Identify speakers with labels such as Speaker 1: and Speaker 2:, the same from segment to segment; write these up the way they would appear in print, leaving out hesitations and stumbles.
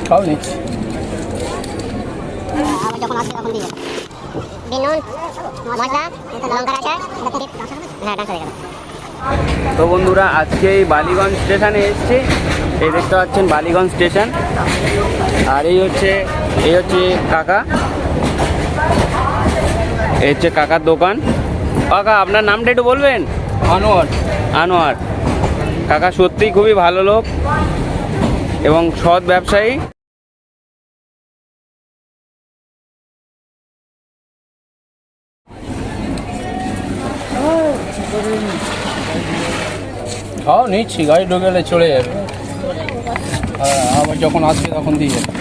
Speaker 1: খাও নিচ্ছি।
Speaker 2: আবার যখন আসবে তখন দিয়ে বিনুন মশলা লঙ্কার আচার। হ্যাঁ ডান্স হয়ে গেল।
Speaker 3: তো বন্ধুরা আজকে এই বালিগঞ্জ স্টেশনে এসেছি। এই দেখতে পাচ্ছেন বালিগঞ্জ স্টেশন। আর এই হচ্ছে কাকা, এই হচ্ছে কাকার দোকান। কাকা আপনার নামটা একটু বলবেন? আনোয়ার। কাকা সত্যিই খুবই ভালো লোক এবং সৎ ব্যবসায়ী।
Speaker 1: খাও নিচ্ছি, গাড়ি ঢুকে গেলে চলে যাবে। হ্যাঁ আবার যখন আসবে তখন দিয়ে যাবে।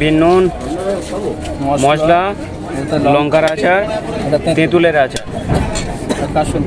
Speaker 3: বিনুন মশলা লঙ্কার আচার, তেঁতুলের আচার, কাসুন।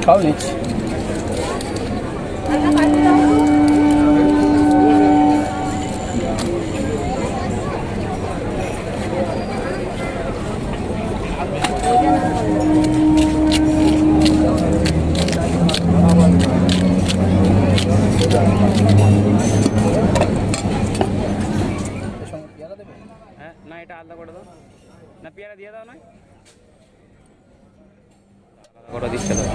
Speaker 1: খাও নিচ্ছি।
Speaker 3: হ্যাঁ না এটা আলাদা করে দাও না, পেয়ারা দিয়ে দাও। নয় আলাদা করে দিচ্ছে দাও।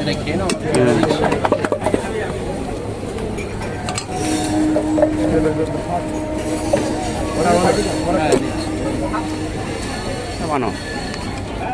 Speaker 1: এটা খেয়ে নাও।
Speaker 3: বানো